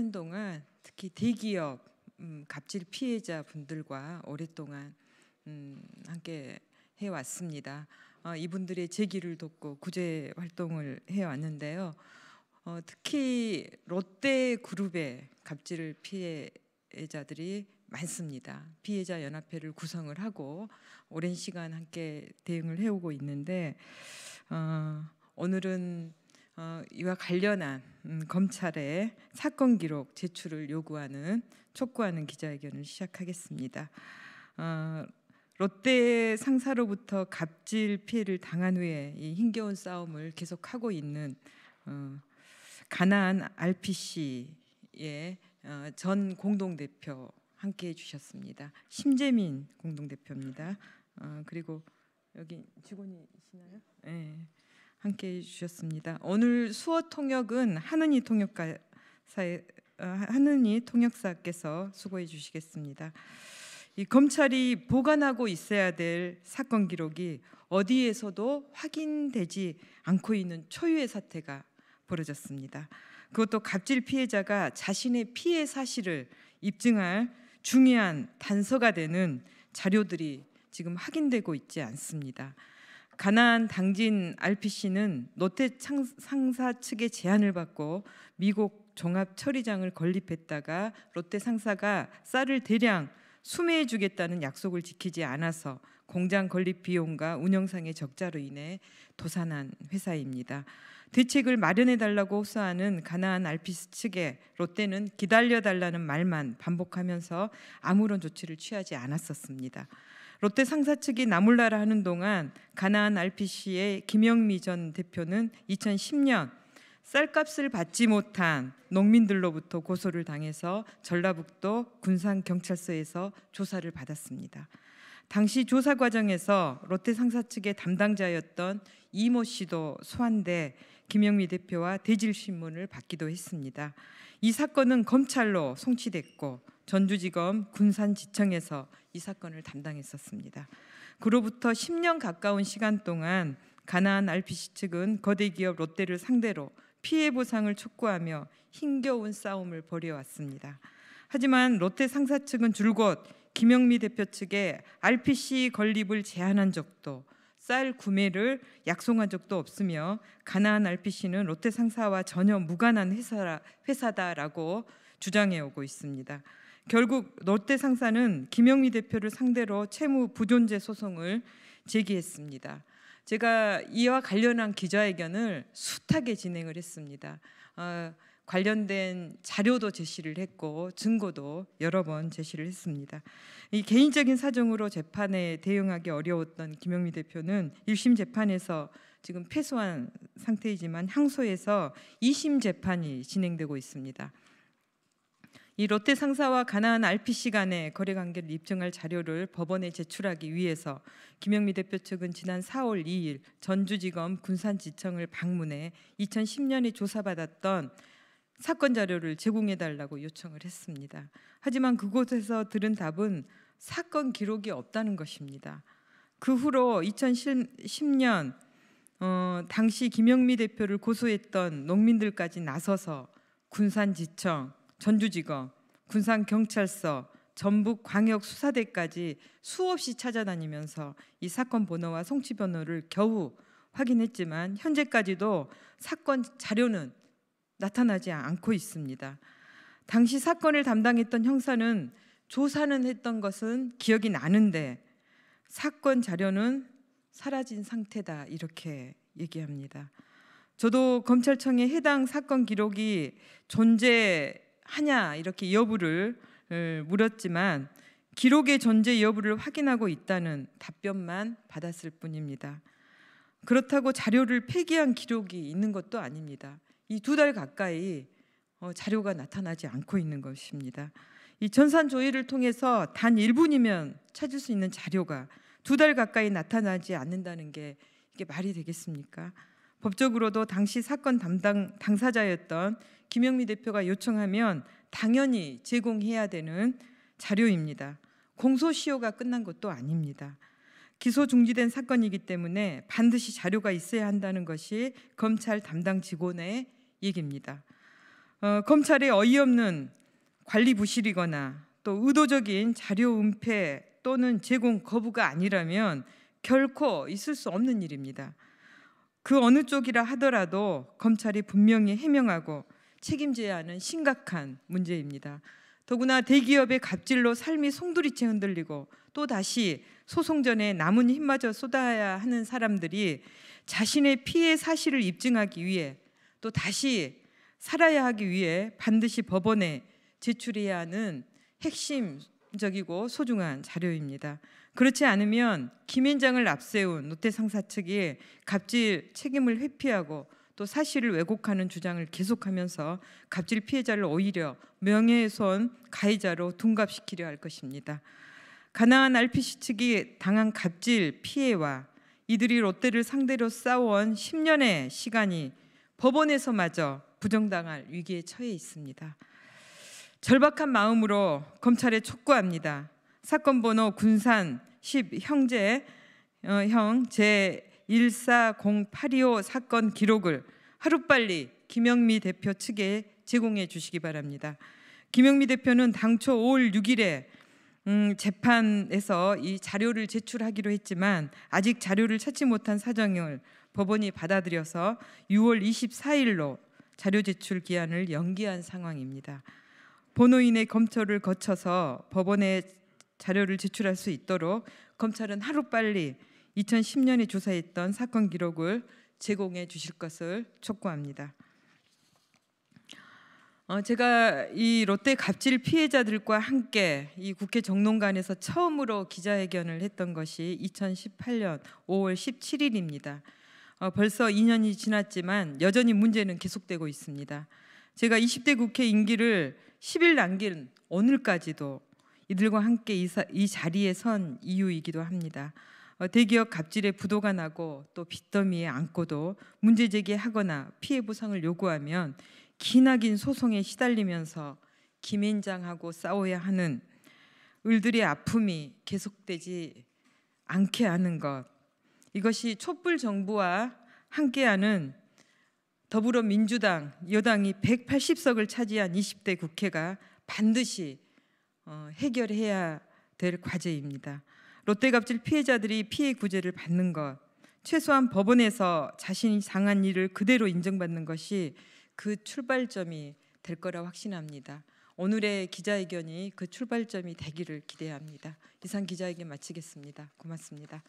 하는 동안 특히 대기업 갑질 피해자 분들과 오랫동안 함께 해왔습니다. 이분들의 재기를 돕고 구제 활동을 해왔는데요. 특히 롯데그룹의 갑질 피해자들이 많습니다. 피해자 연합회를 구성을 하고 오랜 시간 함께 대응을 해오고 있는데 오늘은 이와 관련한 검찰의 사건 기록 제출을 촉구하는 기자회견을 시작하겠습니다. 롯데 상사로부터 갑질 피해를 당한 후에 이 힘겨운 싸움을 계속하고 있는 가나안 RPC의 전 공동대표 함께해 주셨습니다. 심재민 공동대표입니다. 그리고 여기 직원이시나요? 네, 함께해 주셨습니다. 오늘 수어 통역은 한은희 통역사께서 수고해 주시겠습니다. 이 검찰이 보관하고 있어야 될 사건 기록이 어디에서도 확인되지 않고 있는 초유의 사태가 벌어졌습니다. 그것도 갑질 피해자가 자신의 피해 사실을 입증할 중요한 단서가 되는 자료들이 지금 확인되고 있지 않습니다. 가나안 당진 RPC는 롯데 상사 측의 제안을 받고 미국 종합 처리장을 건립했다가 롯데 상사가 쌀을 대량 수매해 주겠다는 약속을 지키지 않아서 공장 건립 비용과 운영상의 적자로 인해 도산한 회사입니다. 대책을 마련해 달라고 호소하는 가나안 RPC 측에 롯데는 기다려달라는 말만 반복하면서 아무런 조치를 취하지 않았었습니다. 롯데 상사 측이 나몰라라 하는 동안 가나안 RPC의 김영미 전 대표는 2010년 쌀값을 받지 못한 농민들로부터 고소를 당해서 전라북도 군산경찰서에서 조사를 받았습니다. 당시 조사 과정에서 롯데 상사 측의 담당자였던 이모 씨도 소환돼 김영미 대표와 대질신문을 받기도 했습니다. 이 사건은 검찰로 송치됐고 전주지검 군산지청에서 이 사건을 담당했었습니다. 그로부터 10년 가까운 시간 동안 가나안 RPC 측은 거대 기업 롯데를 상대로 피해 보상을 촉구하며 힘겨운 싸움을 벌여왔습니다. 하지만 롯데 상사 측은 줄곧 김영미 대표 측에 RPC 건립을 제안한 적도 쌀 구매를 약속한 적도 없으며 가나안 RPC는 롯데 상사와 전혀 무관한 회사다라고 주장해오고 있습니다. 결국 롯데 상사는 김영미 대표를 상대로 채무 부존재 소송을 제기했습니다. 제가 이와 관련한 기자회견을 숱하게 진행을 했습니다. 관련된 자료도 제시를 했고 증거도 여러 번 제시를 했습니다. 이 개인적인 사정으로 재판에 대응하기 어려웠던 김영미 대표는 1심 재판에서 지금 패소한 상태이지만 항소해서 2심 재판이 진행되고 있습니다. 이 롯데 상사와 가나안 RPC 간의 거래관계를 입증할 자료를 법원에 제출하기 위해서 김영미 대표 측은 지난 4월 2일 전주지검 군산지청을 방문해 2010년에 조사받았던 사건 자료를 제공해달라고 요청을 했습니다. 하지만 그곳에서 들은 답은 사건 기록이 없다는 것입니다. 그 후로 2010년 당시 김영미 대표를 고소했던 농민들까지 나서서 군산지청, 전주지검, 군산경찰서, 전북광역수사대까지 수없이 찾아다니면서 이 사건 번호와 송치 번호를 겨우 확인했지만 현재까지도 사건 자료는 나타나지 않고 있습니다. 당시 사건을 담당했던 형사는 조사는 했던 것은 기억이 나는데 사건 자료는 사라진 상태다 이렇게 얘기합니다. 저도 검찰청에 해당 사건 기록이 존재하냐 이렇게 여부를 물었지만 기록의 존재 여부를 확인하고 있다는 답변만 받았을 뿐입니다. 그렇다고 자료를 폐기한 기록이 있는 것도 아닙니다. 이 2달 가까이 자료가 나타나지 않고 있는 것입니다. 이 전산 조회를 통해서 단 1분이면 찾을 수 있는 자료가 2달 가까이 나타나지 않는다는 게 이게 말이 되겠습니까? 법적으로도 당시 사건 당사자였던 김영미 대표가 요청하면 당연히 제공해야 되는 자료입니다. 공소시효가 끝난 것도 아닙니다. 기소 중지된 사건이기 때문에 반드시 자료가 있어야 한다는 것이 검찰 담당 직원의 얘기입니다. 검찰의 어이없는 관리 부실이거나 또 의도적인 자료 은폐 또는 제공 거부가 아니라면 결코 있을 수 없는 일입니다. 그 어느 쪽이라 하더라도 검찰이 분명히 해명하고 책임져야 하는 심각한 문제입니다. 더구나 대기업의 갑질로 삶이 송두리째 흔들리고 또 다시 소송 전에 남은 힘마저 쏟아야 하는 사람들이 자신의 피해 사실을 입증하기 위해 또 다시 살아야 하기 위해 반드시 법원에 제출해야 하는 핵심적이고 소중한 자료입니다. 그렇지 않으면 김앤장을 앞세운 롯데 상사 측이 갑질 책임을 회피하고 또 사실을 왜곡하는 주장을 계속하면서 갑질 피해자를 오히려 명예훼손 가해자로 둔갑시키려 할 것입니다. 가나안 RPC 측이 당한 갑질 피해와 이들이 롯데를 상대로 싸워온 10년의 시간이 법원에서마저 부정당할 위기에 처해 있습니다. 절박한 마음으로 검찰에 촉구합니다. 사건 번호 군산 10 형제 형 제140825 사건 기록을 하루빨리 김영미 대표 측에 제공해 주시기 바랍니다. 김영미 대표는 당초 5월 6일에 재판에서 이 자료를 제출하기로 했지만 아직 자료를 찾지 못한 사정을 법원이 받아들여서 6월 24일로 자료 제출 기한을 연기한 상황입니다. 본호인의 검토를 거쳐서 법원에 자료를 제출할 수 있도록 검찰은 하루빨리 2010년에 조사했던 사건 기록을 제공해 주실 것을 촉구합니다. 제가 이 롯데 갑질 피해자들과 함께 이 국회 정론관에서 처음으로 기자회견을 했던 것이 2018년 5월 17일입니다. 벌써 2년이 지났지만 여전히 문제는 계속되고 있습니다. 제가 20대 국회 임기를 10일 남긴 오늘까지도 이들과 함께 이 자리에 선 이유이기도 합니다. 대기업 갑질에 부도가 나고 또 빚더미에 안고도 문제 제기하거나 피해 보상을 요구하면 기나긴 소송에 시달리면서 김앤장하고 싸워야 하는 을들의 아픔이 계속되지 않게 하는 것, 이것이 촛불 정부와 함께하는 더불어민주당 여당이 180석을 차지한 20대 국회가 반드시 해결해야 될 과제입니다. 롯데갑질 피해자들이 피해 구제를 받는 것, 최소한 법원에서 자신이 당한 일을 그대로 인정받는 것이 그 출발점이 될 거라 확신합니다. 오늘의 기자회견이 그 출발점이 되기를 기대합니다. 이상 기자회견 마치겠습니다. 고맙습니다.